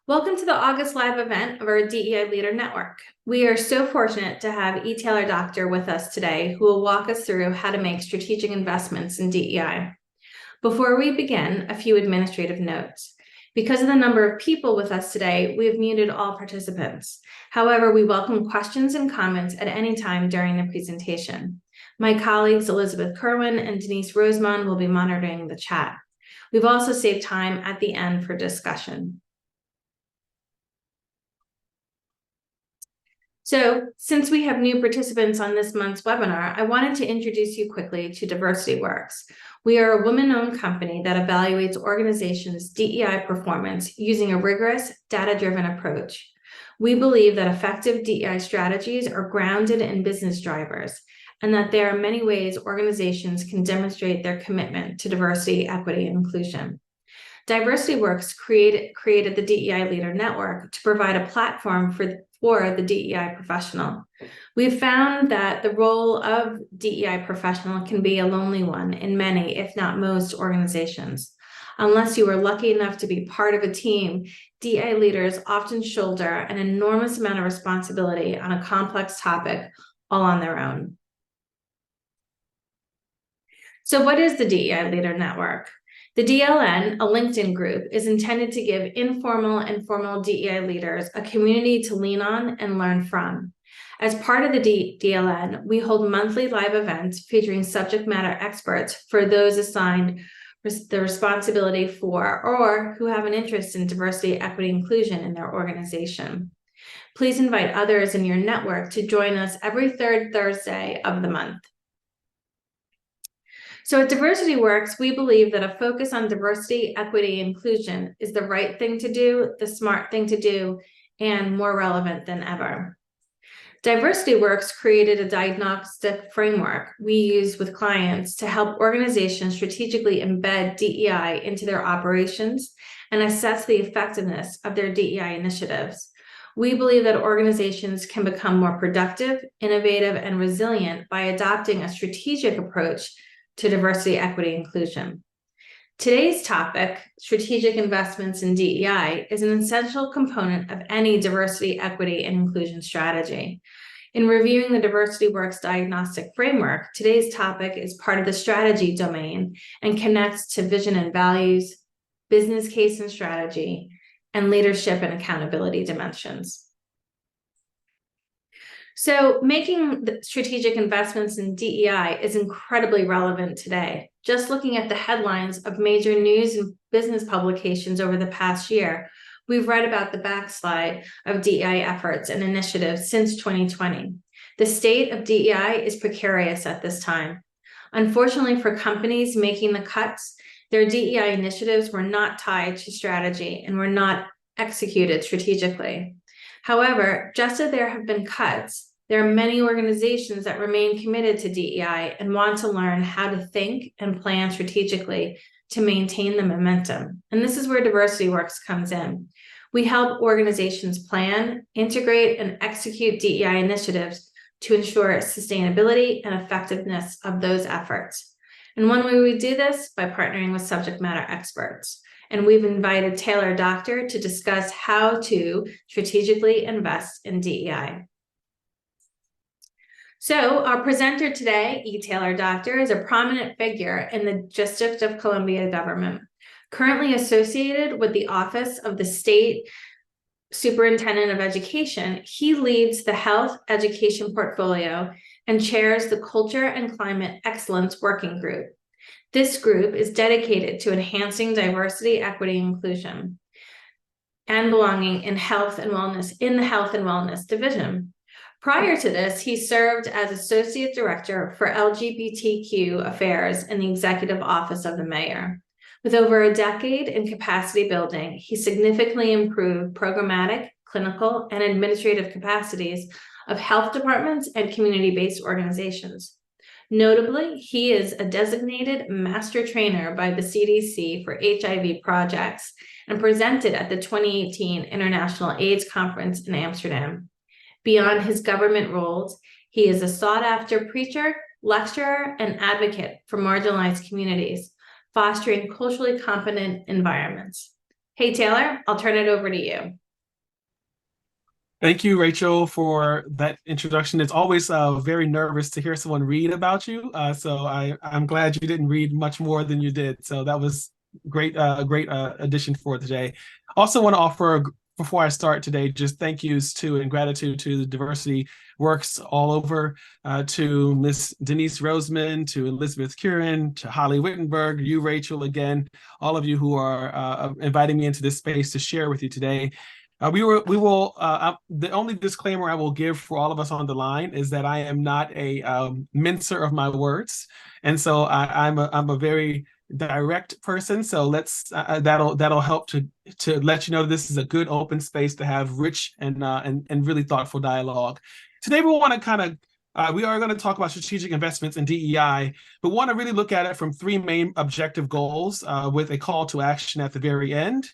Welcome to the August live event of our DEI Leader Network. We are so fortunate to have E-Taylor Doctor with us today, who will walk us through how to make strategic investments in DEI. Before we begin, a few administrative notes. Because of the number of people with us today, we have muted all participants. However, we welcome questions and comments at any time during the presentation. My colleagues Elizabeth Kerwin and Denise Rosemond will be monitoring the chat. We've also saved time at the end for discussion. So, since we have new participants on this month's webinar, I wanted to introduce you quickly to Diversity Works. We are a women-owned company that evaluates organizations' DEI performance using a rigorous, data-driven approach. We believe that effective DEI strategies are grounded in business drivers, and that there are many ways organizations can demonstrate their commitment to diversity, equity, and inclusion. Diversity Works created the DEI Leader Network to provide a platform for the DEI professional. We've found that the role of DEI professional can be a lonely one in many, if not most, organizations. Unless you are lucky enough to be part of a team, DEI leaders often shoulder an enormous amount of responsibility on a complex topic all on their own. So what is the DEI Leader Network? The DLN, a LinkedIn group, is intended to give informal and formal DEI leaders a community to lean on and learn from. As part of the DLN, we hold monthly live events featuring subject matter experts for those assigned the responsibility for or who have an interest in diversity, equity, inclusion in their organization. Please invite others in your network to join us every third Thursday of the month. So at Diversity Works, we believe that a focus on diversity, equity, and inclusion is the right thing to do, the smart thing to do, and more relevant than ever. Diversity Works created a diagnostic framework we use with clients to help organizations strategically embed DEI into their operations and assess the effectiveness of their DEI initiatives. We believe that organizations can become more productive, innovative, and resilient by adopting a strategic approach to diversity, equity, inclusion. Today's topic, strategic investments in DEI, is an essential component of any diversity, equity, and inclusion strategy. In reviewing the Diversity Works diagnostic framework, today's topic is part of the strategy domain and connects to vision and values, business case and strategy, and leadership and accountability dimensions. So making the strategic investments in DEI is incredibly relevant today. Just looking at the headlines of major news and business publications over the past year, we've read about the backslide of DEI efforts and initiatives since 2020. The state of DEI is precarious at this time. Unfortunately for companies making the cuts, their DEI initiatives were not tied to strategy and were not executed strategically. However, just as there have been cuts, there are many organizations that remain committed to DEI and want to learn how to think and plan strategically to maintain the momentum. And this is where Diversity Works comes in. We help organizations plan, integrate, and execute DEI initiatives to ensure sustainability and effectiveness of those efforts. And one way we do this by partnering with subject matter experts. And we've invited Taylor Doctor to discuss how to strategically invest in DEI. So our presenter today, E-Taylor Doctor, is a prominent figure in the District of Columbia government, currently associated with the Office of the State Superintendent of Education. He leads the Health Education Portfolio and chairs the Culture and Climate Excellence Working Group. This group is dedicated to enhancing diversity, equity, inclusion, and belonging in health and wellness in the Health and Wellness Division. Prior to this, he served as Associate Director for LGBTQ Affairs in the Executive Office of the Mayor. With over a decade in capacity building, he significantly improved programmatic, clinical, and administrative capacities of health departments and community-based organizations. Notably, he is a designated master trainer by the CDC for HIV projects and presented at the 2018 International AIDS Conference in Amsterdam. Beyond his government roles, he is a sought-after preacher, lecturer, and advocate for marginalized communities, fostering culturally competent environments. Hey, Taylor, I'll turn it over to you. Thank you, Rachel, for that introduction. It's always very nervous to hear someone read about you. I'm glad you didn't read much more than you did. So that was great addition for today. Also want to offer, before I start today, just thank yous to and gratitude to the Diversity Works all over, to Miss Denise Roseman, to Elizabeth Curran, to Holly Wittenberg, you, Rachel, again, all of you who are inviting me into this space to share with you today. The only disclaimer I will give for all of us on the line is that I am not a mincer of my words. And so I'm a very direct person. So that'll help to let you know that this is a good open space to have rich and really thoughtful dialogue. Today we want to we are going to talk about strategic investments in DEI, but want to really look at it from three main objective goals, with a call to action at the very end.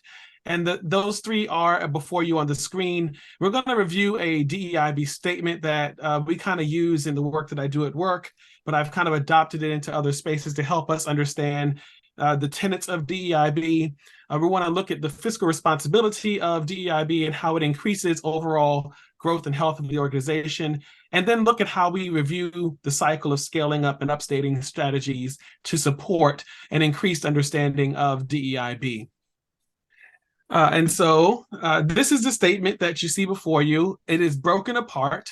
And those three are before you on the screen. We're going to review a DEIB statement that we kind of use in the work that I do at work, but I've kind of adopted it into other spaces to help us understand the tenets of DEIB. We want to look at the fiscal responsibility of DEIB and how it increases overall growth and health of the organization, and then look at how we review the cycle of scaling up and upstating strategies to support an increased understanding of DEIB. This is the statement that you see before you. It is broken apart,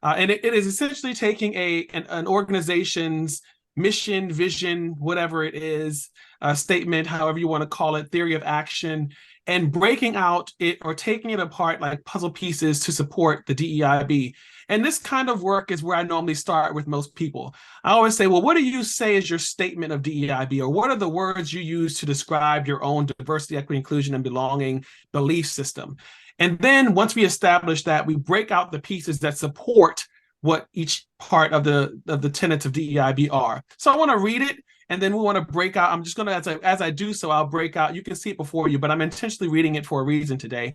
and it is essentially taking an organization's mission, vision, whatever it is, statement, however you want to call it, theory of action, and breaking out it or taking it apart like puzzle pieces to support the DEIB. And this kind of work is where I normally start with most people. I always say, well, what do you say is your statement of DEIB? Or what are the words you use to describe your own diversity, equity, inclusion, and belonging belief system? And then once we establish that, we break out the pieces that support what each part of the tenets of DEIB are. So I want to read it, and then we want to break out. I'm just going to, as I do so, I'll break out. You can see it before you, but I'm intentionally reading it for a reason today.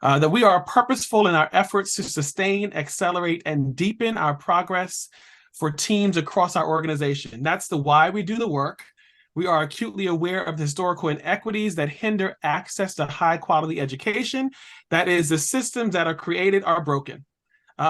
That we are purposeful in our efforts to sustain, accelerate, and deepen our progress for teams across our organization. That's the why we do the work. We are acutely aware of the historical inequities that hinder access to high-quality education. That is, the systems that are created are broken.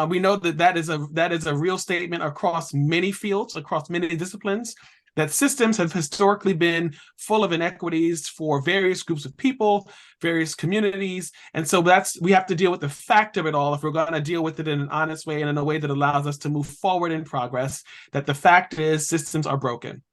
We know that is a real statement across many fields, across many disciplines, that systems have historically been full of inequities for various groups of people, various communities. And so we have to deal with the fact of it all if we're going to deal with it in an honest way and in a way that allows us to move forward in progress, that the fact is systems are broken.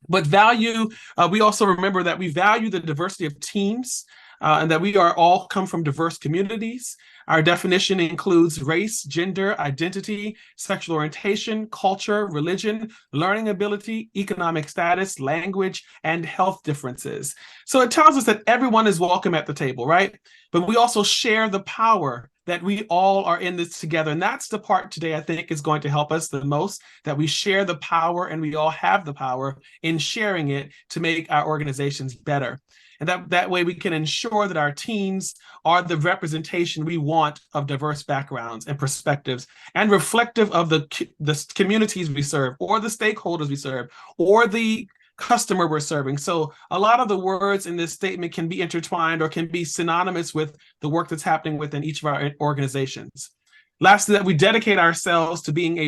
But we also remember that we value the diversity of teams, and that we are all come from diverse communities. Our definition includes race, gender, identity, sexual orientation, culture, religion, learning ability, economic status, language, and health differences. So it tells us that everyone is welcome at the table, right? But we also share the power that we all are in this together. And that's the part today I think is going to help us the most, that we share the power and we all have the power in sharing it to make our organizations better. And that way we can ensure that our teams are the representation we want of diverse backgrounds and perspectives, and reflective of the communities we serve, or the stakeholders we serve, or the customer we're serving. So a lot of the words in this statement can be intertwined or can be synonymous with the work that's happening within each of our organizations. Lastly, that we dedicate ourselves to building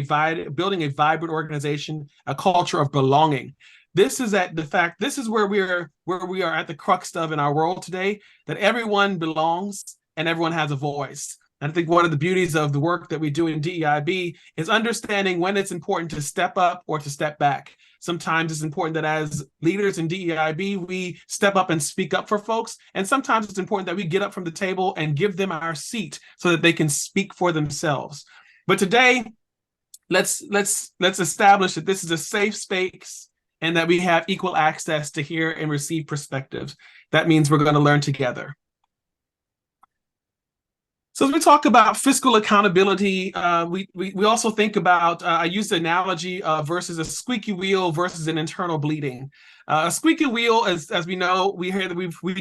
a vibrant organization, a culture of belonging. This is where we are at the crux of in our world today, that everyone belongs and everyone has a voice. And I think one of the beauties of the work that we do in DEIB is understanding when it's important to step up or to step back. Sometimes it's important that as leaders in DEIB, we step up and speak up for folks. And sometimes it's important that we get up from the table and give them our seat so that they can speak for themselves. But today, let's establish that this is a safe space and that we have equal access to hear and receive perspectives. That means we're going to learn together. So as we talk about fiscal accountability, we also think about, I use the analogy versus a squeaky wheel versus an internal bleeding. A squeaky wheel, as we know, we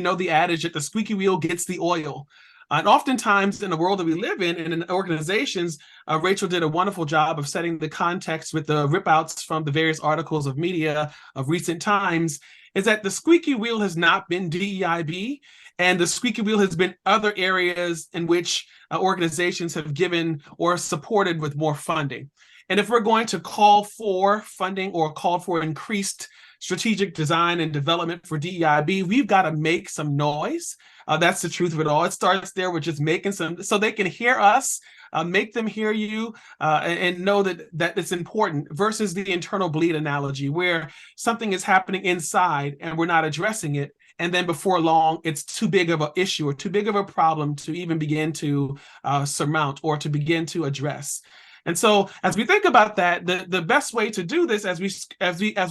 know the adage that the squeaky wheel gets the oil. And oftentimes in the world that we live in organizations, Rachel did a wonderful job of setting the context with the rip outs from the various articles of media of recent times, is that the squeaky wheel has not been DEIB, and the squeaky wheel has been other areas in which organizations have given or supported with more funding. And if we're going to call for funding or call for increased strategic design and development for DEIB, we've got to make some noise. That's the truth of it all. It starts there with just making some, so they can hear us, make them hear you, and know that it's important, versus the internal bleed analogy where something is happening inside and we're not addressing it. And then before long, it's too big of an issue or too big of a problem to even begin to surmount or to begin to address. And so as we think about that, the best way to do this as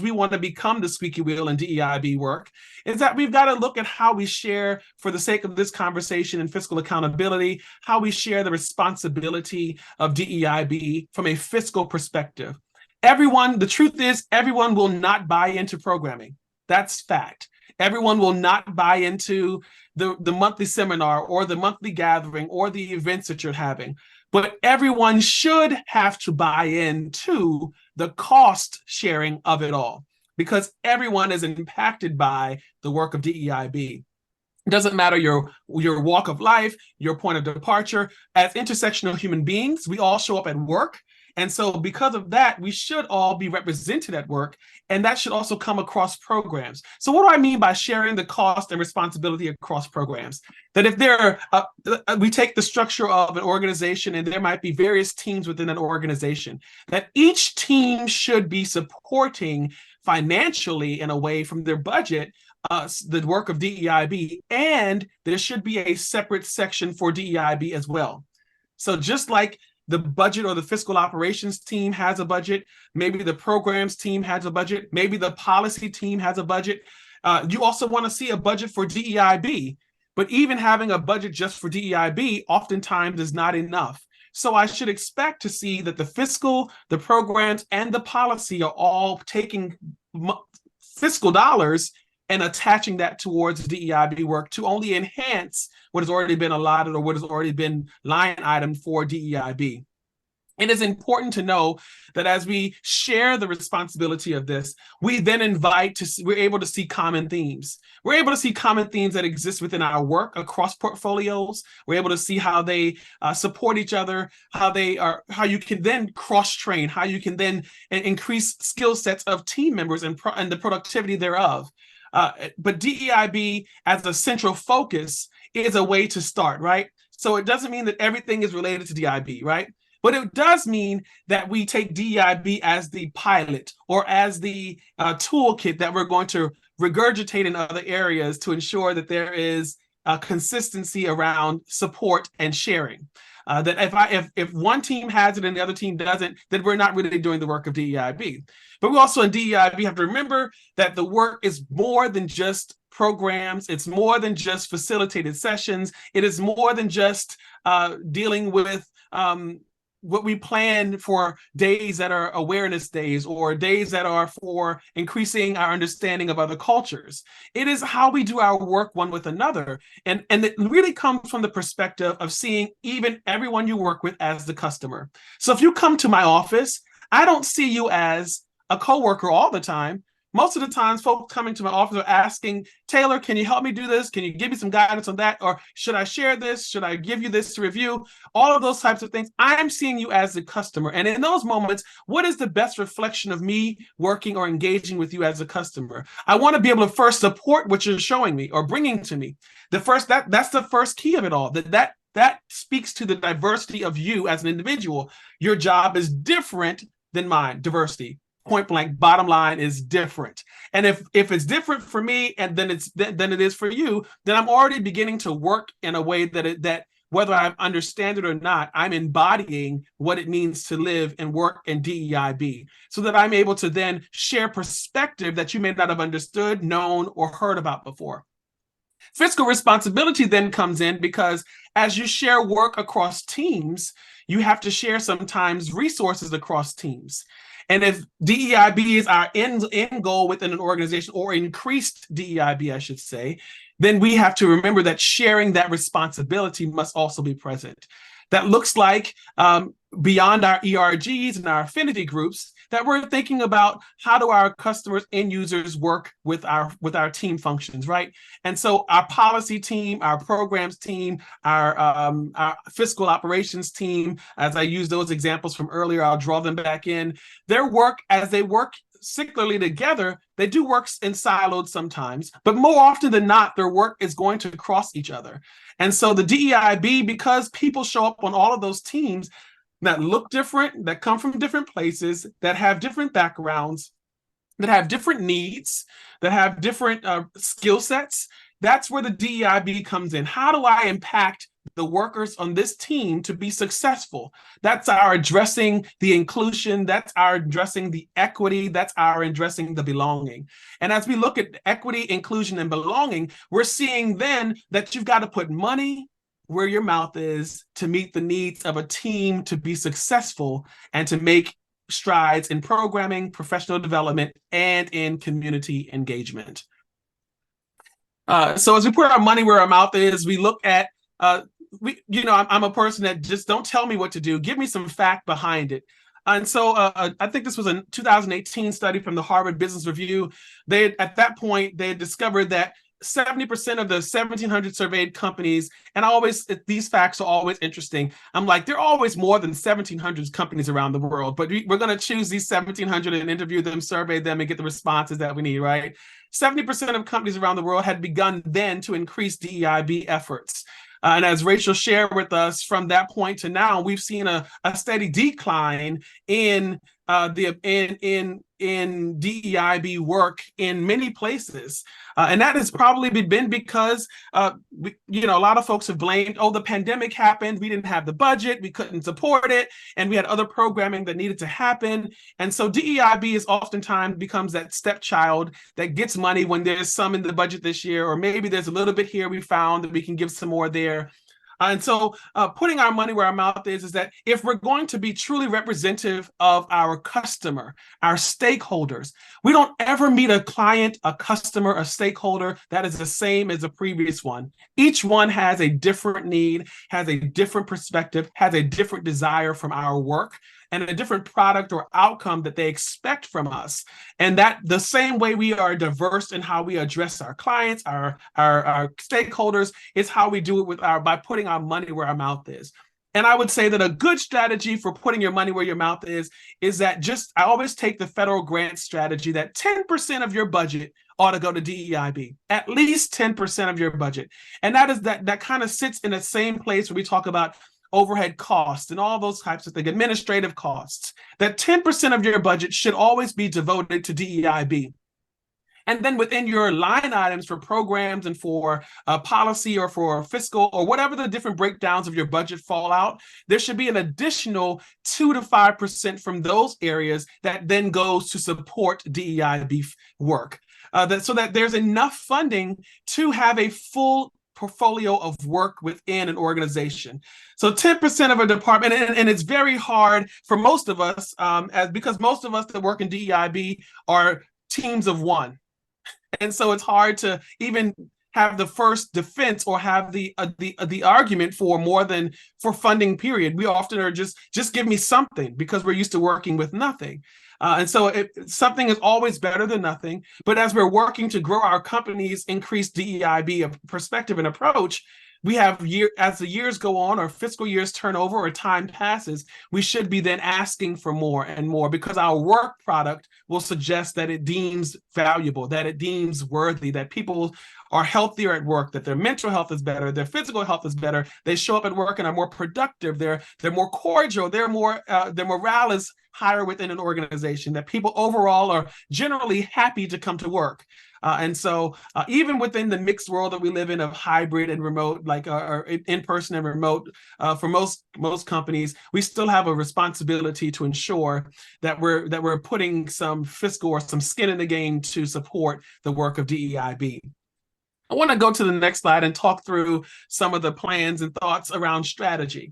we want to become the squeaky wheel in DEIB work is that we've got to look at how we share, for the sake of this conversation and fiscal accountability, how we share the responsibility of DEIB from a fiscal perspective. The truth is, everyone will not buy into programming. That's fact. Everyone will not buy into the monthly seminar or the monthly gathering or the events that you're having. But everyone should have to buy into the cost sharing of it all, because everyone is impacted by the work of DEIB. It doesn't matter your walk of life, your point of departure. As intersectional human beings, we all show up at work. And so because of that, we should all be represented at work, and that should also come across programs. So what do I mean by sharing the cost and responsibility across programs? That if we take the structure of an organization and there might be various teams within an organization, that each team should be supporting financially in a way from their budget the work of DEIB, and there should be a separate section for DEIB as well. So just like the budget or the fiscal operations team has a budget, maybe the programs team has a budget, maybe the policy team has a budget. You also want to see a budget for DEIB, but even having a budget just for DEIB oftentimes is not enough. So I should expect to see that the fiscal, the programs, and the policy are all taking fiscal dollars and attaching that towards DEIB work to only enhance what has already been allotted or what has already been line item for DEIB. It is important to know that as we share the responsibility of this, we then we're able to see common themes. We're able to see common themes that exist within our work across portfolios. We're able to see how they support each other, how you can then cross-train, how you can then increase skill sets of team members and the productivity thereof. But DEIB as a central focus is a way to start, right? So it doesn't mean that everything is related to DEIB, right? But it does mean that we take DEIB as the pilot or as the toolkit that we're going to regurgitate in other areas to ensure that there is consistency around support and sharing. That if one team has it and the other team doesn't, then we're not really doing the work of DEIB. But we also in DEIB have to remember that the work is more than just programs. It's more than just facilitated sessions. It is more than just dealing with what we plan for days that are awareness days or days that are for increasing our understanding of other cultures. It is how we do our work one with another. And it really comes from the perspective of seeing even everyone you work with as the customer. So if you come to my office, I don't see you as a coworker all the time. Most of the times, folks coming to my office are asking, Taylor, can you help me do this? Can you give me some guidance on that? Or should I share this? Should I give you this to review? All of those types of things. I'm seeing you as the customer. And in those moments, what is the best reflection of me working or engaging with you as a customer? I want to be able to first support what you're showing me or bringing to me. That's the first key of it all. That speaks to the diversity of you as an individual. Your job is different than mine. Diversity. Point blank, bottom line is different. And if it's different for me and then it is for you, then I'm already beginning to work in a way that whether I understand it or not, I'm embodying what it means to live and work in DEIB so that I'm able to then share perspective that you may not have understood, known, or heard about before. Fiscal responsibility then comes in because as you share work across teams, you have to share sometimes resources across teams. And if DEIB is our end goal within an organization, or increased DEIB, I should say, then we have to remember that sharing that responsibility must also be present. That looks like beyond our ERGs and our affinity groups, that we're thinking about how do our customers and users work with our team functions, right? And so our policy team, our programs team, our fiscal operations team, as I use those examples from earlier, I'll draw them back in. Their work, as they work secularly together, they do work in silos sometimes, but more often than not, their work is going to cross each other. And so the DEIB, because people show up on all of those teams that look different, that come from different places, that have different backgrounds, that have different needs, that have different skill sets, that's where the DEIB comes in. How do I impact the workers on this team to be successful? That's our addressing the inclusion, that's our addressing the equity, that's our addressing the belonging. And as we look at equity, inclusion, and belonging, we're seeing then that you've got to put money where your mouth is to meet the needs of a team to be successful and to make strides in programming, professional development, and in community engagement. So as we put our money where our mouth is, we look at, I'm a person that just don't tell me what to do. Give me some fact behind it. And so I think this was a 2018 study from the Harvard Business Review. At that point, they had discovered that 70% of the 1,700 surveyed companies, and these facts are always interesting. I'm like, there are always more than 1,700 companies around the world, but we're going to choose these 1,700 and interview them, survey them, and get the responses that we need, right? 70% of companies around the world had begun then to increase DEIB efforts. And as Rachel shared with us, from that point to now, we've seen a steady decline in DEIB work in many places. And that has probably been because, a lot of folks have blamed, the pandemic happened, we didn't have the budget, we couldn't support it, and we had other programming that needed to happen. And so DEIB is oftentimes becomes that stepchild that gets money when there's some in the budget this year, or maybe there's a little bit here we found that we can give some more there. And so putting our money where our mouth is that if we're going to be truly representative of our customer, our stakeholders, we don't ever meet a client, a customer, a stakeholder that is the same as the previous one. Each one has a different need, has a different perspective, has a different desire from our work, and a different product or outcome that they expect from us. And that the same way we are diverse in how we address our clients, our stakeholders, is how we do it by putting our money where our mouth is. And I would say that a good strategy for putting your money where your mouth is that I always take the federal grant strategy that 10% of your budget ought to go to DEIB, at least 10% of your budget. And that kind of sits in the same place where we talk about overhead costs and all those types of things, administrative costs, that 10% of your budget should always be devoted to DEIB. And then within your line items for programs and for policy or for fiscal or whatever the different breakdowns of your budget fall out, there should be an additional 2 to 5% from those areas that then goes to support DEIB work. So that there's enough funding to have a full portfolio of work within an organization. So 10% of a department, and it's very hard for most of us, because most of us that work in DEIB are teams of one. And so it's hard to even have the first defense or have the argument for funding period. We often are just give me something, because we're used to working with nothing. And so something is always better than nothing. But as we're working to grow our company's increased DEIB perspective and approach, we have as the years go on, or fiscal years turn over, or time passes, we should be then asking for more and more, because our work product will suggest that it deems valuable, that it deems worthy, that people are healthier at work, that their mental health is better, their physical health is better, they show up at work and are more productive, they're more cordial, their morale is higher within an organization, that people overall are generally happy to come to work. And so even within the mixed world that we live in of hybrid and remote, like or in-person and remote, for most companies, we still have a responsibility to ensure that we're putting some fiscal or some skin in the game to support the work of DEIB. I want to go to the next slide and talk through some of the plans and thoughts around strategy.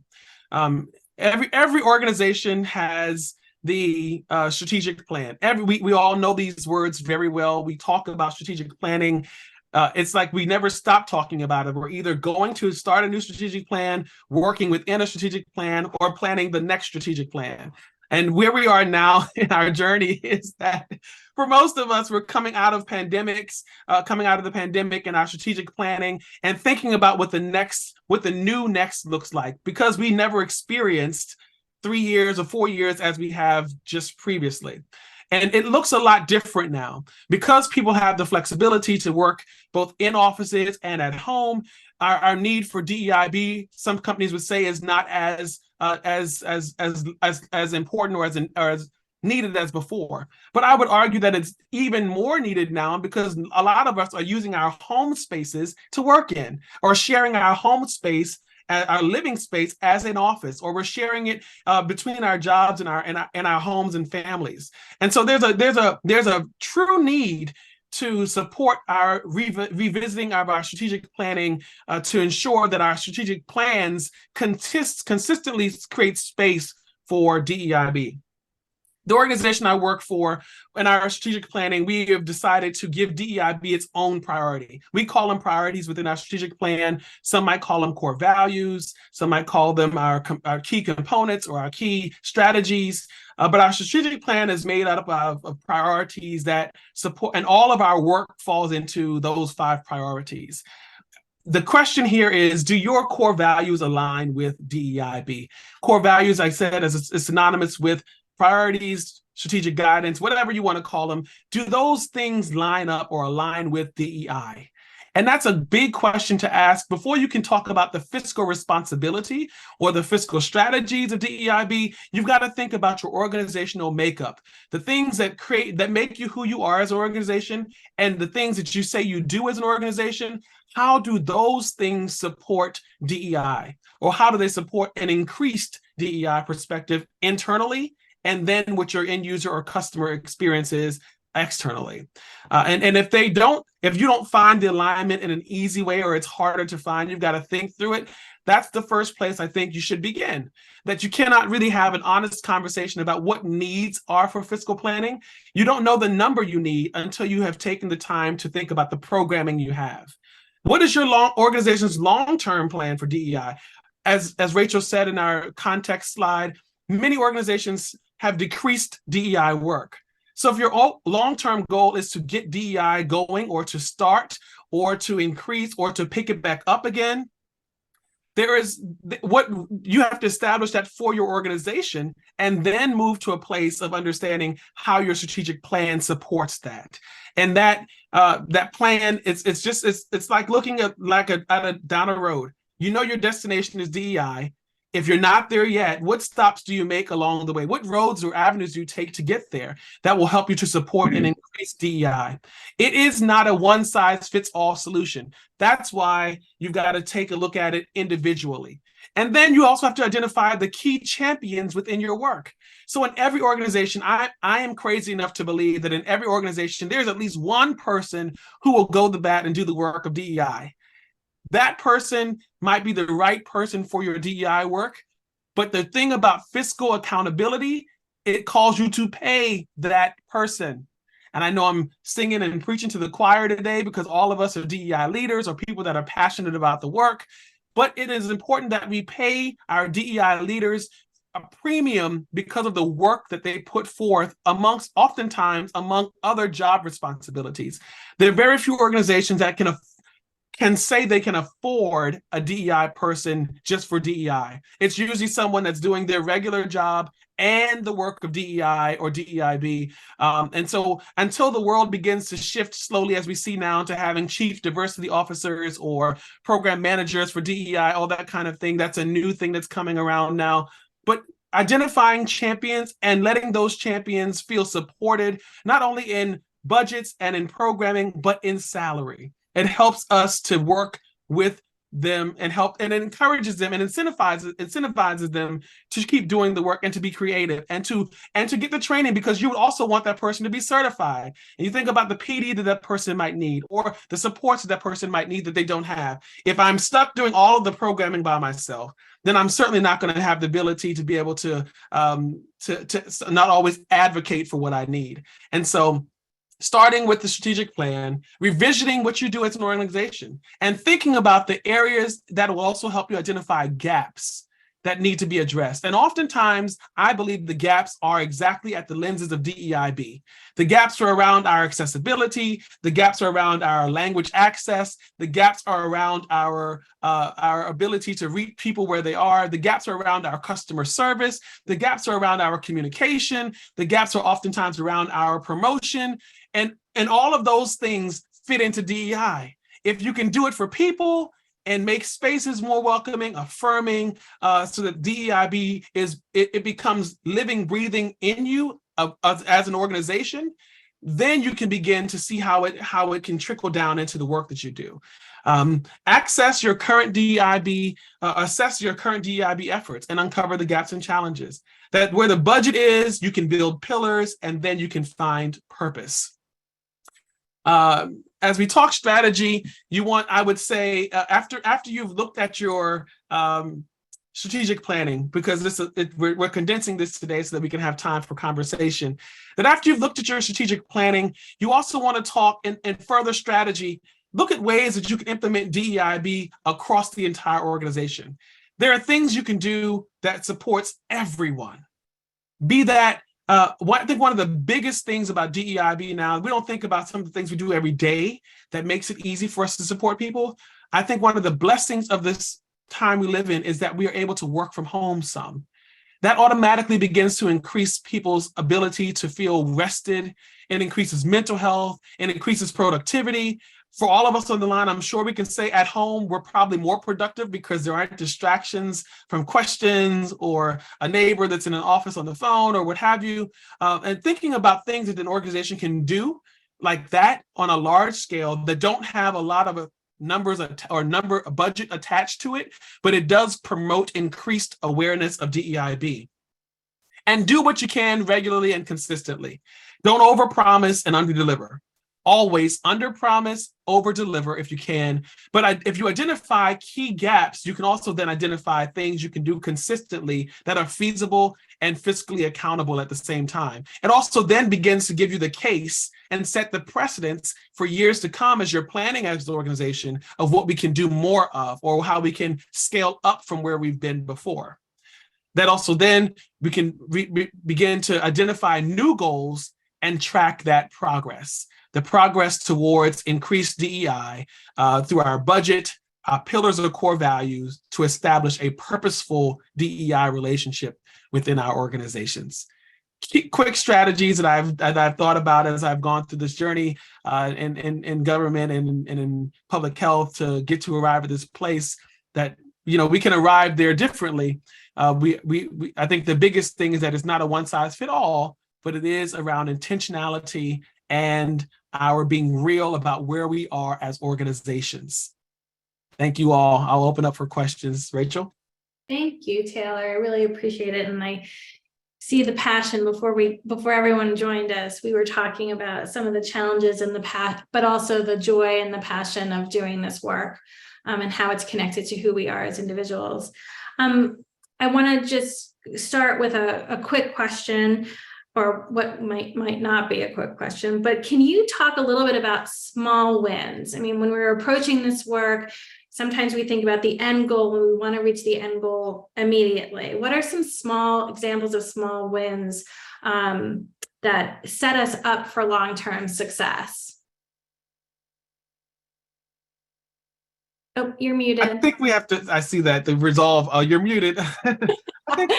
Every organization has the strategic plan. We all know these words very well. We talk about strategic planning. It's like we never stop talking about it. We're either going to start a new strategic plan, working within a strategic plan, or planning the next strategic plan. And where we are now in our journey is that for most of us, we're coming out of pandemics, coming out of the pandemic and our strategic planning and thinking about what the new next looks like, because we never experienced 3 years or 4 years as we have just previously. And it looks a lot different now because people have the flexibility to work both in offices and at home. Our need for DEIB, some companies would say, is not as important or as needed as before. But I would argue that it's even more needed now because a lot of us are using our home spaces to work in, or sharing our home space, our living space, as an office, or we're sharing it between our jobs and our homes and families. And so there's a true need to support our revisiting of our strategic planning to ensure that our strategic plans consistently create space for DEIB. The organization I work for, in our strategic planning, we have decided to give DEIB its own priority. We call them priorities within our strategic plan. Some might call them core values. Some might call them our key components or our key strategies. But our strategic plan is made up of priorities that support, and all of our work falls into those 5 priorities. The question here is, do your core values align with DEIB? Core values, I said, is synonymous with priorities, strategic guidance, whatever you want to call them. Do those things line up or align with DEI? And that's a big question to ask before you can talk about the fiscal responsibility or the fiscal strategies of DEIB. You've got to think about your organizational makeup, the things that make you who you are as an organization, and the things that you say you do as an organization. How do those things support DEI, or how do they support an increased DEI perspective internally, and then what your end user or customer experience is externally? And if you don't find the alignment in an easy way, or it's harder to find, you've got to think through it. That's the first place I think you should begin. That you cannot really have an honest conversation about what needs are for fiscal planning. You don't know the number you need until you have taken the time to think about the programming you have. What is your organization's long-term plan for DEI? As Rachel said in our context slide, many organizations have decreased DEI work. So if your long-term goal is to get DEI going, or to start, or to increase, or to pick it back up again, what you have to establish that for your organization, and then move to a place of understanding how your strategic plan supports that. And that plan, it's like looking at down a road. You know your destination is DEI. If you're not there yet, what stops do you make along the way? What roads or avenues do you take to get there that will help you to support and increase DEI? It is not a one-size-fits-all solution. That's why you've got to take a look at it individually. And then you also have to identify the key champions within your work. So in every organization, I am crazy enough to believe that in every organization, there's at least one person who will go to bat and do the work of DEI. That person might be the right person for your DEI work, but the thing about fiscal accountability, it calls you to pay that person. And I know I'm singing and preaching to the choir today because all of us are DEI leaders or people that are passionate about the work, but it is important that we pay our DEI leaders a premium because of the work that they put forth oftentimes among other job responsibilities. There are very few organizations that can say they can afford a DEI person just for DEI. It's usually someone that's doing their regular job and the work of DEI or DEIB. And so until the world begins to shift slowly, as we see now, to having chief diversity officers or program managers for DEI, all that kind of thing, that's a new thing that's coming around now. But identifying champions and letting those champions feel supported, not only in budgets and in programming, but in salary. It helps us to work with them and it encourages them and incentivizes them to keep doing the work and to be creative and to get the training, because you would also want that person to be certified. And you think about the PD that person might need, or the supports that person might need that they don't have. If I'm stuck doing all of the programming by myself, then I'm certainly not going to have the ability to be able to not always advocate for what I need. And so starting with the strategic plan, revisiting what you do as an organization, and thinking about the areas that will also help you identify gaps that need to be addressed. And oftentimes, I believe the gaps are exactly at the lenses of DEIB. The gaps are around our accessibility, the gaps are around our language access, the gaps are around our ability to reach people where they are, the gaps are around our customer service, the gaps are around our communication, the gaps are oftentimes around our promotion, and all of those things fit into DEI. If you can do it for people, and make spaces more welcoming, affirming, so that DEIB it becomes living, breathing in you as an organization, then you can begin to see how it can trickle down into the work that you do. Access your current DEIB, assess your current DEIB efforts, and uncover the gaps and challenges. That where the budget is, you can build pillars, and then you can find purpose. As we talk strategy, I would say, after you've looked at your strategic planning, because we're condensing this today so that we can have time for conversation, that after you've looked at your strategic planning, you also want to talk in further strategy, look at ways that you can implement DEIB across the entire organization. There are things you can do that supports everyone. Be that I think one of the biggest things about DEIB now, we don't think about some of the things we do every day that makes it easy for us to support people. I think one of the blessings of this time we live in is that we are able to work from home some. That automatically begins to increase people's ability to feel rested. It increases mental health, it increases productivity. For all of us on the line, I'm sure we can say at home, we're probably more productive because there aren't distractions from questions or a neighbor that's in an office on the phone or what have you. And thinking about things that an organization can do like that on a large scale that don't have a lot of numbers or budget attached to it, but it does promote increased awareness of DEIB. And do what you can regularly and consistently. Don't overpromise and underdeliver. Always under-promise, over-deliver if you can. But if you identify key gaps, you can also then identify things you can do consistently that are feasible and fiscally accountable at the same time. It also then begins to give you the case and set the precedents for years to come as you're planning as an organization of what we can do more of or how we can scale up from where we've been before. That also then we can begin to identify new goals and track that progress. The progress towards increased DEI through our budget, our pillars of core values to establish a purposeful DEI relationship within our organizations. Quick strategies that I've thought about as I've gone through this journey in government and in public health to get to arrive at this place that we can arrive there differently. I think the biggest thing is that it's not a one size fit all, but it is around intentionality and our being real about where we are as organizations. Thank you all. I'll open up for questions. Rachel? Thank you, Taylor. I really appreciate it. And I see the passion before everyone joined us. We were talking about some of the challenges in the past, but also the joy and the passion of doing this work and how it's connected to who we are as individuals. I want to just start with a quick question, or what might not be a quick question, but can you talk a little bit about small wins? I mean, when we're approaching this work, sometimes we think about the end goal and we want to reach the end goal immediately. What are some small examples of small wins that set us up for long-term success? Oh, you're muted. I think we have to, I see that, the resolve, you're muted. I think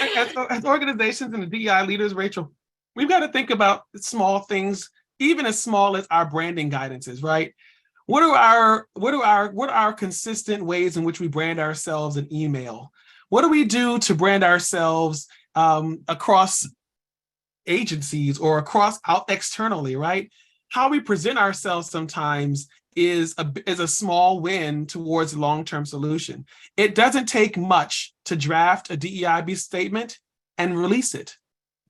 as organizations and the DEI leaders, Rachel, we've got to think about small things, even as small as our branding guidances, right? What are our consistent ways in which we brand ourselves in email? What do we do to brand ourselves across agencies or out externally, right? How we present ourselves sometimes is a small win towards a long-term solution. It doesn't take much to draft a DEIB statement and release it.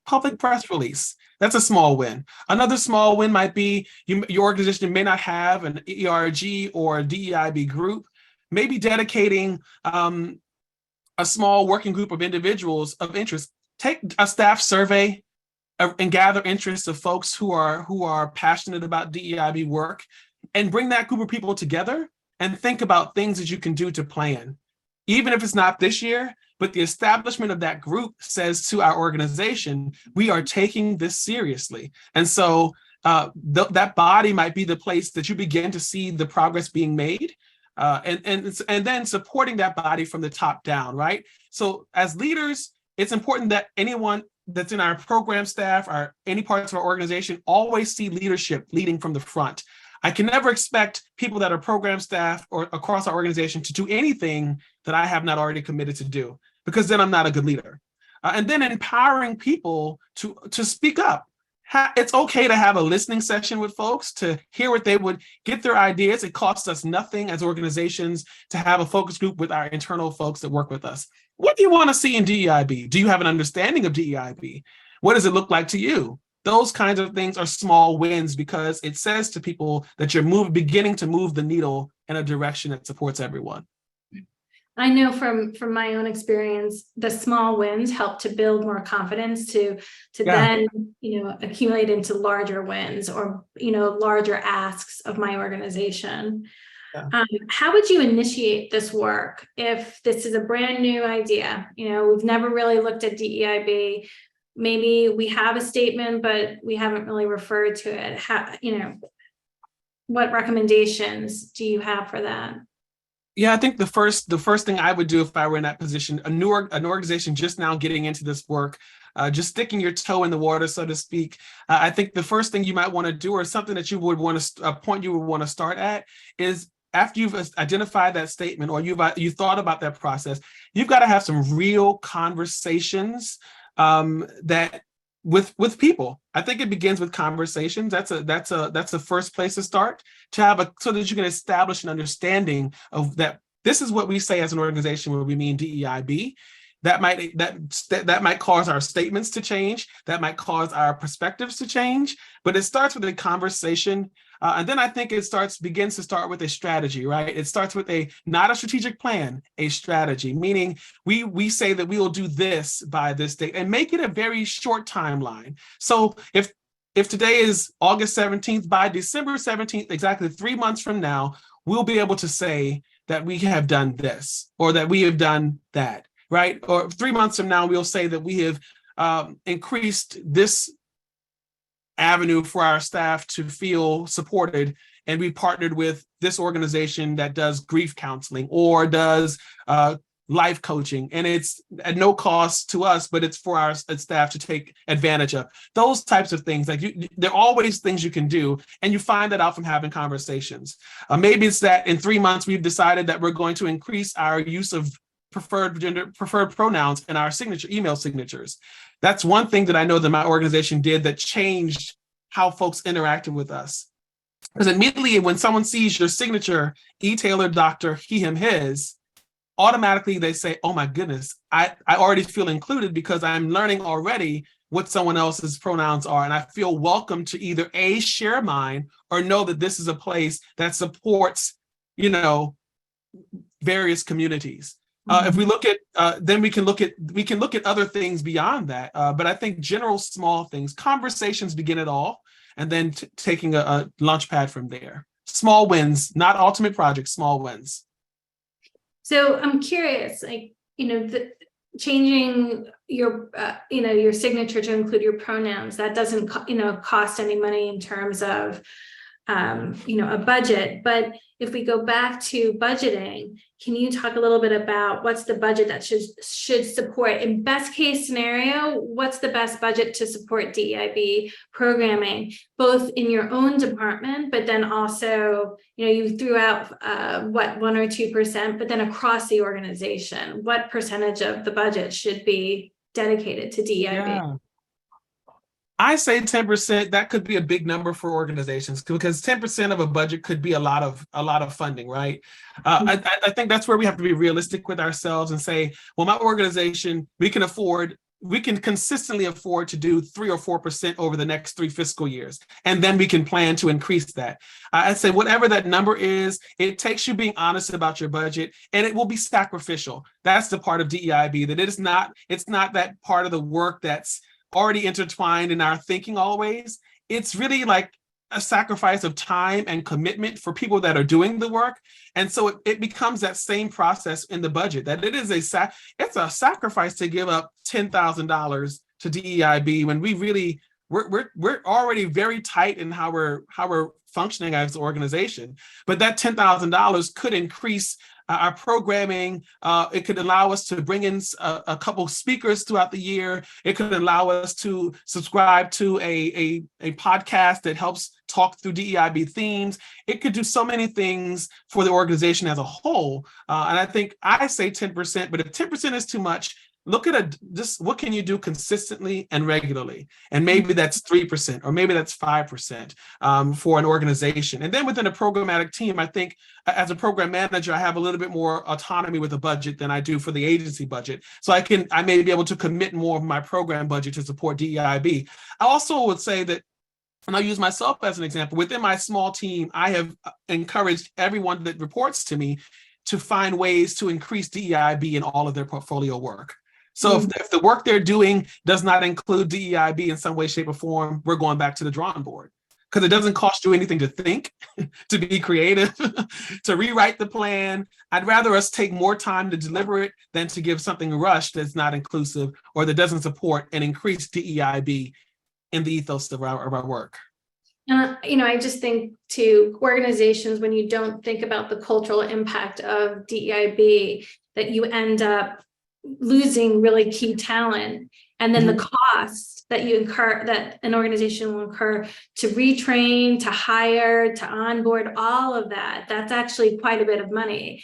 Public press release. That's a small win. Another small win might be your organization may not have an ERG or a DEIB group, maybe dedicating a small working group of individuals of interest. Take a staff survey, and gather interests of folks who are passionate about DEIB work, and bring that group of people together and think about things that you can do to plan. Even if it's not this year, but the establishment of that group says to our organization, we are taking this seriously. And so that body might be the place that you begin to see the progress being made, and then supporting that body from the top down, right? So as leaders, it's important that anyone that's in our program staff or any parts of our organization always see leadership leading from the front. I can never expect people that are program staff or across our organization to do anything that I have not already committed to do, because then I'm not a good leader. And then empowering people to speak up. It's okay to have a listening session with folks, to hear what they would get their ideas. It costs us nothing as organizations to have a focus group with our internal folks that work with us. What do you want to see in DEIB? Do you have an understanding of DEIB? What does it look like to you? Those kinds of things are small wins, because it says to people that you're beginning to move the needle in a direction that supports everyone. I know from my own experience, the small wins help to build more confidence to then, accumulate into larger wins or, larger asks of my organization. Yeah. How would you initiate this work if this is a brand new idea? We've never really looked at DEIB. Maybe we have a statement, but we haven't really referred to it. What recommendations do you have for that? Yeah, I think the first thing I would do if I were in that position, an organization just now getting into this work, just sticking your toe in the water, so to speak. I think the first thing you might want to do, or something that you would want to, a point you would want to start at, is after you've identified that statement or you thought about that process, you've got to have some real conversations that with people. I think it begins with conversations. That's a first place to start, to have so that you can establish an understanding of that. This is what we say as an organization when we mean DEIB. That might cause our statements to change. That might cause our perspectives to change. But it starts with a conversation, and then I think it begins to start with a strategy, right? It starts with not a strategic plan, a strategy, meaning we say that we will do this by this date, and make it a very short timeline. So if today is August 17th, by December 17th, exactly 3 months from now, we'll be able to say that we have done this or that we have done that. Right? Or 3 months from now, we'll say that we have increased this avenue for our staff to feel supported, and we partnered with this organization that does grief counseling or does life coaching, and it's at no cost to us, but it's for our staff to take advantage of. Those types of things, there are always things you can do, and you find that out from having conversations. Maybe it's that in 3 months, we've decided that we're going to increase our use of preferred pronouns in our email signatures. That's one thing that I know that my organization did that changed how folks interacted with us. Because immediately when someone sees your signature, E-Taylor, Dr., he, him, his, automatically they say, oh my goodness, I already feel included because I'm learning already what someone else's pronouns are. And I feel welcome to either share mine or know that this is a place that supports, various communities. If we look at, then we can look at other things beyond that. But I think general small things, conversations begin it all, and then taking a launch pad from there. Small wins, not ultimate projects, small wins. So I'm curious, changing your, your signature to include your pronouns, that doesn't, cost any money in terms of, a budget. But if we go back to budgeting, can you talk a little bit about what's the budget that should support, in best case scenario, what's the best budget to support DEIB programming, both in your own department, but then also, you threw out 1 or 2%, but then across the organization, what percentage of the budget should be dedicated to DEIB? Yeah. I say 10%. That could be a big number for organizations, because 10% of a budget could be a lot of funding, right? I think that's where we have to be realistic with ourselves and say, well, my organization, we can consistently afford to do 3 or 4% over the next 3 fiscal years, and then we can plan to increase that. I say whatever that number is, it takes you being honest about your budget, and it will be sacrificial. That's the part of DEIB that it's not that part of the work that's already intertwined in our thinking always. It's really like a sacrifice of time and commitment for people that are doing the work. And so it becomes that same process in the budget, that it is it's a sacrifice to give up $10,000 to DEIB when we're already very tight in how we're functioning as an organization. But that $10,000 could increase our programming. It could allow us to bring in a couple speakers throughout the year. It could allow us to subscribe to a podcast that helps talk through DEIB themes. It could do so many things for the organization as a whole. And I think I say 10%, but if 10% is too much, look at just what can you do consistently and regularly, and maybe that's 3% or maybe that's 5% for an organization. And then within a programmatic team, I think as a program manager, I have a little bit more autonomy with the budget than I do for the agency budget. So I may be able to commit more of my program budget to support DEIB. I also would say that, and I'll use myself as an example, within my small team, I have encouraged everyone that reports to me to find ways to increase DEIB in all of their portfolio work. So if the work they're doing does not include DEIB in some way, shape, or form, we're going back to the drawing board, because it doesn't cost you anything to think, to be creative, to rewrite the plan. I'd rather us take more time to deliver it than to give something rushed that's not inclusive or that doesn't support and increase DEIB in the ethos of our work. I just think to organizations, when you don't think about the cultural impact of DEIB, that you end up losing really key talent, and then the cost that you incur, that an organization will incur to retrain, to hire, to onboard, all of that's actually quite a bit of money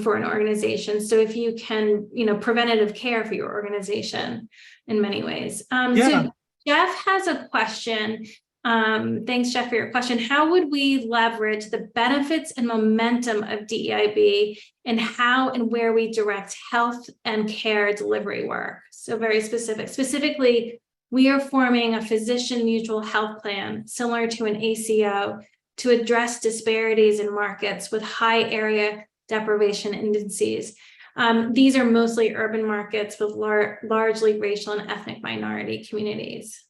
for an organization. So if you can, preventative care for your organization in many ways. So Jeff has a question. Thanks, Jeff, for your question. How would we leverage the benefits and momentum of DEIB and how and where we direct health and care delivery work? So very specific. Specifically, we are forming a physician mutual health plan similar to an ACO to address disparities in markets with high area deprivation indices. These are mostly urban markets with largely racial and ethnic minority communities.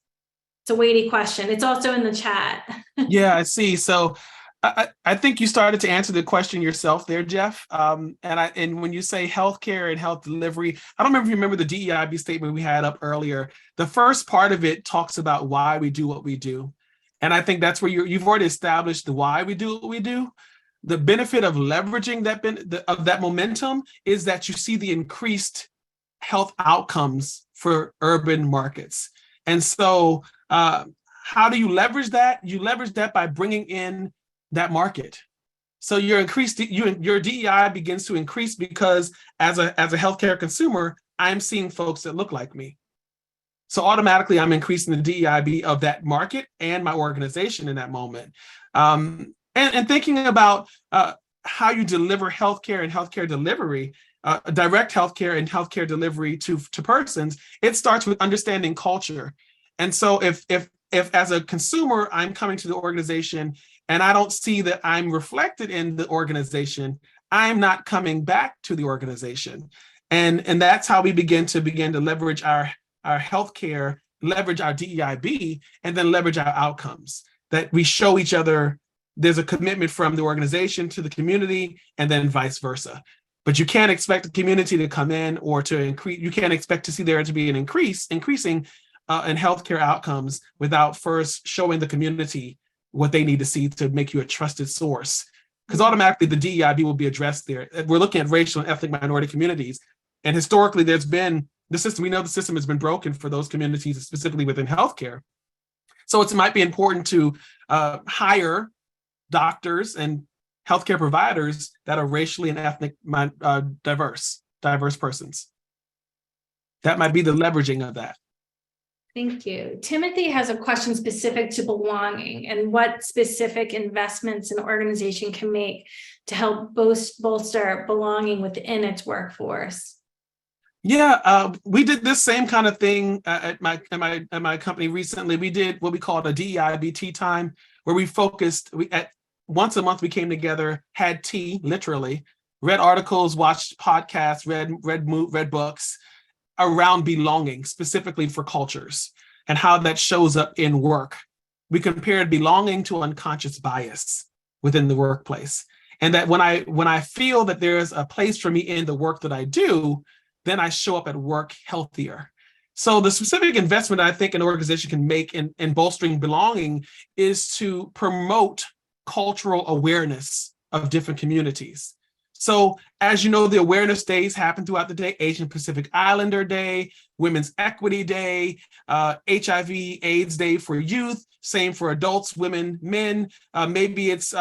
It's a weighty question. It's also in the chat. Yeah, I see. So I think you started to answer the question yourself there, Jeff. And when you say healthcare and health delivery, I don't remember if you remember the DEIB statement we had up earlier. The first part of it talks about why we do what we do. And I think that's where you've already established the why we do what we do. The benefit of leveraging that momentum is that you see the increased health outcomes for urban markets. And so how do you leverage that? You leverage that by bringing in that market. So your DEI begins to increase because as a healthcare consumer, I'm seeing folks that look like me. So automatically I'm increasing the DEIB of that market and my organization in that moment. And thinking about how you deliver healthcare and healthcare delivery, direct healthcare and healthcare delivery to persons, it starts with understanding culture. And so if as a consumer, I'm coming to the organization and I don't see that I'm reflected in the organization, I'm not coming back to the organization. And that's how we begin to leverage our healthcare, leverage our DEIB, and then leverage our outcomes. That we show each other there's a commitment from the organization to the community, and then vice versa. But you can't expect the community to come in or to increase. You can't expect to see there to be an increasing in healthcare outcomes without first showing the community what they need to see to make you a trusted source. Because automatically the DEIB will be addressed there. We're looking at racial and ethnic minority communities. And historically, there's been the system, we know the system has been broken for those communities, specifically within healthcare. So it might be important to hire doctors and healthcare providers that are racially and ethnic diverse persons. That might be the leveraging of that. Thank you. Timothy has a question specific to belonging and what specific investments an organization can make to help bolster belonging within its workforce. Yeah, we did this same kind of thing at my company recently. We did what we called a DEIB tea time, where we focused. Once a month we came together, had tea, literally, read articles, watched podcasts, read books around belonging, specifically for cultures. and how that shows up in work. We compared belonging to unconscious bias within the workplace. And that when I feel that there's a place for me in the work that I do, then I show up at work healthier. So the specific investment I think an organization can make in bolstering belonging is to promote cultural awareness of different communities. So as you know, the awareness days happen throughout the day: Asian Pacific Islander Day, Women's Equity Day, HIV/AIDS Day for youth, same for adults, women, men. Maybe it's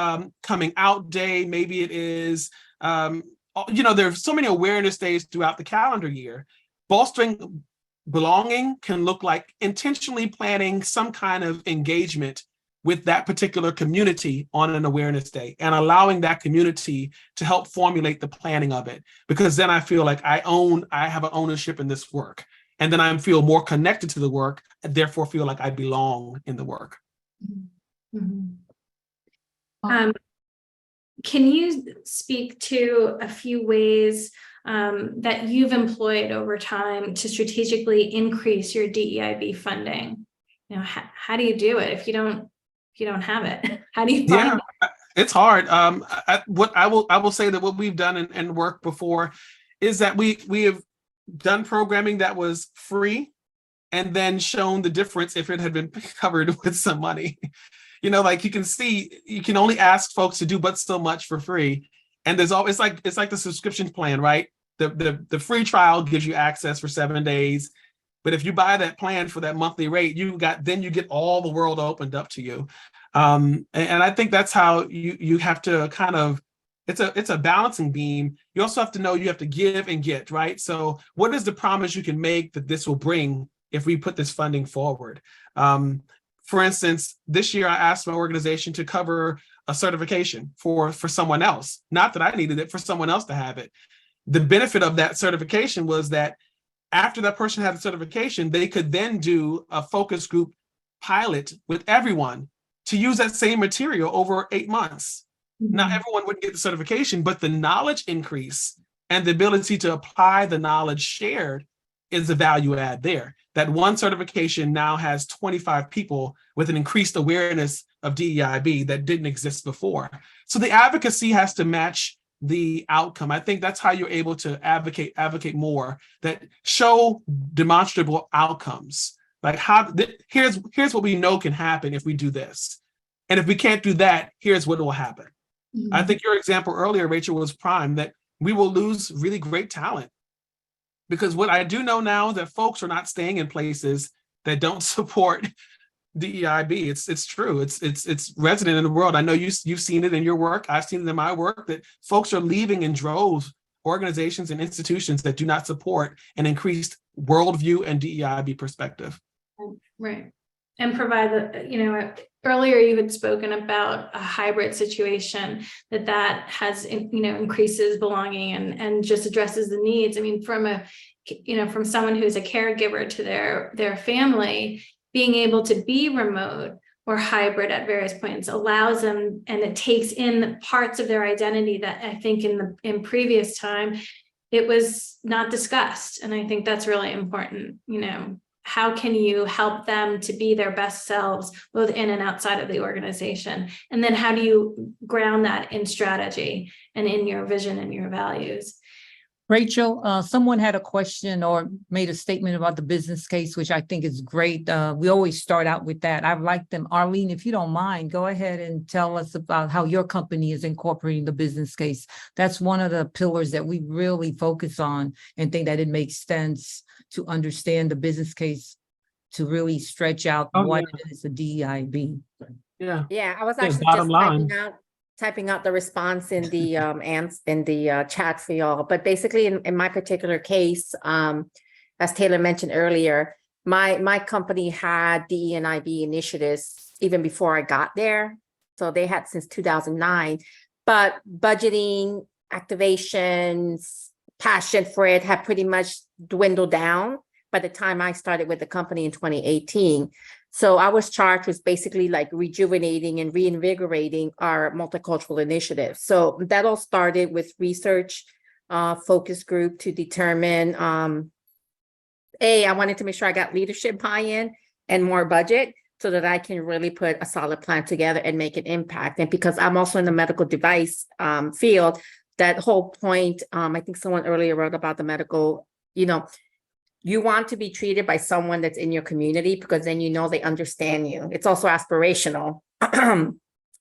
Coming Out Day. Maybe it is, there's so many awareness days throughout the calendar year. Bolstering belonging can look like intentionally planning some kind of engagement with that particular community on an awareness day and allowing that community to help formulate the planning of it. Because then I feel like I have an ownership in this work. And then I feel more connected to the work and therefore feel like I belong in the work. Mm-hmm. Can you speak to a few ways that you've employed over time to strategically increase your DEIB funding? How do you do it if you don't have it? How do you find it? It's hard. I will say that what we've done and work before is that we have done programming that was free and then shown the difference if it had been covered with some money. Like you can see, you can only ask folks to do but so much for free. And there's always it's like the subscription plan, right? The free trial gives you access for 7 days. But if you buy that plan for that monthly rate, you get all the world opened up to you. And I think that's how you have to kind of, it's a balancing beam. You also have to know you have to give and get, right? So what is the promise you can make that this will bring if we put this funding forward? For instance, this year I asked my organization to cover a certification for someone else. Not that I needed it, for someone else to have it. The benefit of that certification was that after that person had a certification, they could then do a focus group pilot with everyone to use that same material over 8 months. Mm-hmm. Now, everyone wouldn't get the certification, but the knowledge increase and the ability to apply the knowledge shared is the value add there. That one certification now has 25 people with an increased awareness of DEIB that didn't exist before. So the advocacy has to match the outcome. I think that's how you're able to advocate more, that show demonstrable outcomes. Like here's what we know can happen if we do this. And if we can't do that, here's what will happen. Mm-hmm. I think your example earlier, Rachel, was prime, that we will lose really great talent. Because what I do know now is that folks are not staying in places that don't support DEIB. It's true. It's resident in the world. I know you've seen it in your work. I've seen it in my work, that folks are leaving in droves, organizations and institutions that do not support an increased worldview and DEIB perspective. Right. And provide earlier you had spoken about a hybrid situation that has, increases belonging and just addresses the needs. I mean, from someone who's a caregiver to their family, being able to be remote or hybrid at various points allows them, and it takes in parts of their identity that I think in previous time, it was not discussed. And I think that's really important. How can you help them to be their best selves, both in and outside of the organization? And then how do you ground that in strategy and in your vision and your values? Rachel, someone had a question or made a statement about the business case, which I think is great. We always start out with that. I'd like them, Arlene, if you don't mind, go ahead and tell us about how your company is incorporating the business case. That's one of the pillars that we really focus on and think that it makes sense to understand the business case to really stretch out what is a DEIB. Yeah, I was actually just typing out the response in the chat for y'all. But basically, in my particular case, as Taylor mentioned earlier, my company had DE&IB initiatives even before I got there. So they had since 2009, but budgeting, activations, passion for it had pretty much dwindled down by the time I started with the company in 2018. So I was charged with basically like rejuvenating and reinvigorating our multicultural initiative. So that all started with research focus group to determine, I wanted to make sure I got leadership buy-in, and more budget so that I can really put a solid plan together and make an impact. And because I'm also in the medical device field, that whole point, I think someone earlier wrote about the medical, you want to be treated by someone that's in your community because then they understand you. It's also aspirational,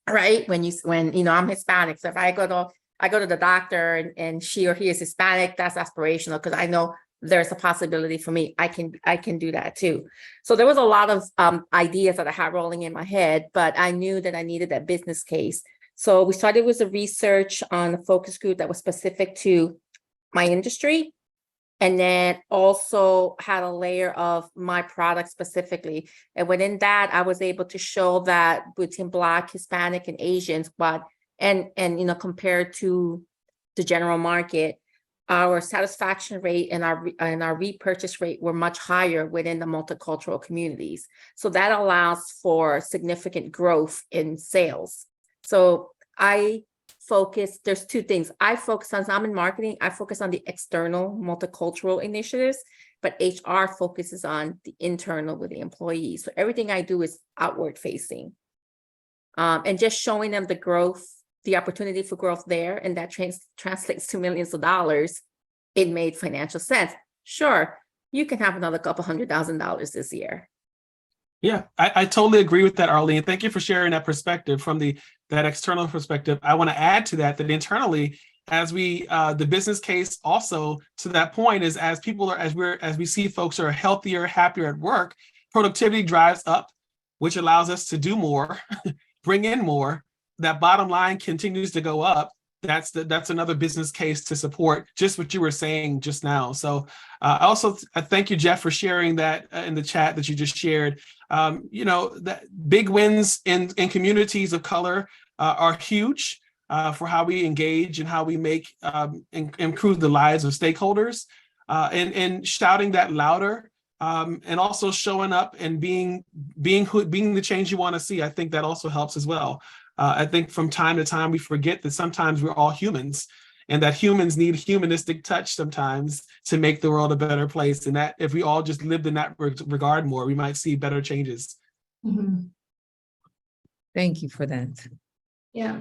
right? When I'm Hispanic, so if I go to the doctor and she or he is Hispanic, that's aspirational because I know there's a possibility for me. I can do that too. So there was a lot of ideas that I had rolling in my head, but I knew that I needed that business case. So we started with the research on a focus group that was specific to my industry. And then also had a layer of my product specifically. And within that, I was able to show that between Black, Hispanic, and Asians, compared to the general market, our satisfaction rate and our repurchase rate were much higher within the multicultural communities. So that allows for significant growth in sales. So there's two things. Since I'm in marketing, I focus on the external multicultural initiatives, but HR focuses on the internal with the employees. So everything I do is outward facing. And just showing them the growth, the opportunity for growth there, and that translates to millions of dollars, it made financial sense. Sure, you can have another couple $100,000 this year. Yeah, I totally agree with that, Arlene. Thank you for sharing that perspective from that external perspective. I want to add to that internally, as the business case also to that point is as we see folks are healthier, happier at work, productivity drives up, which allows us to do more, bring in more. That bottom line continues to go up. That's another business case to support just what you were saying just now. So I thank you, Jeff, for sharing that in the chat that you just shared. That big wins in communities of color are huge for how we engage and how we make improve the lives of stakeholders, and shouting that louder, and also showing up and being the change you want to see. I think that also helps as well. I think from time to time we forget that sometimes we're all humans, and that humans need humanistic touch sometimes to make the world a better place. And that if we all just lived in that regard more, we might see better changes. Mm-hmm. Thank you for that. Yeah.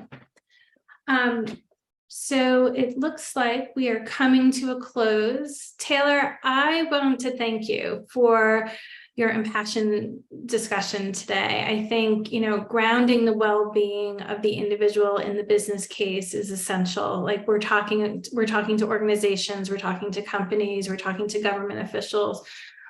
So it looks like we are coming to a close. Taylor, I want to thank you for your impassioned discussion today. I think, grounding the well-being of the individual in the business case is essential. Like we're talking to organizations, we're talking to companies, we're talking to government officials.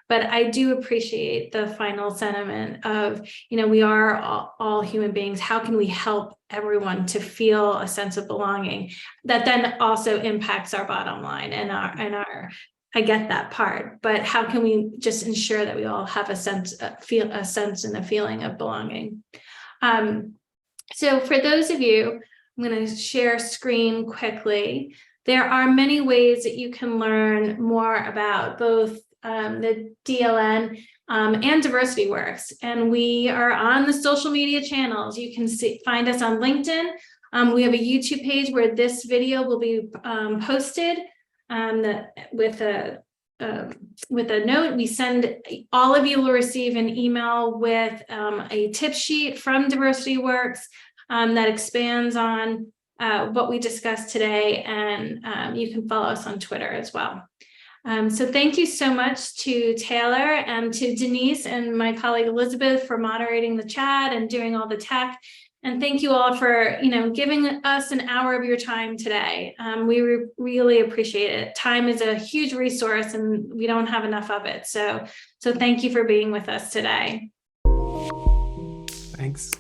But I do appreciate the final sentiment of, we are all human beings. How can we help everyone to feel a sense of belonging that then also impacts our bottom line and our I get that part, but how can we just ensure that we all have a sense and a feeling of belonging? So for those of you, I'm going to share screen quickly. There are many ways that you can learn more about both the DLN and Diversity Works, and we are on the social media channels. You can find us on LinkedIn. We have a YouTube page where this video will be posted. With a note, we send all of you will receive an email with a tip sheet from Diversity Works that expands on what we discussed today, and you can follow us on Twitter as well. So thank you so much to Taylor and to Denise and my colleague Elizabeth for moderating the chat and doing all the tech. And thank you all for, giving us an hour of your time today. We really appreciate it. Time is a huge resource and we don't have enough of it. So thank you for being with us today. Thanks.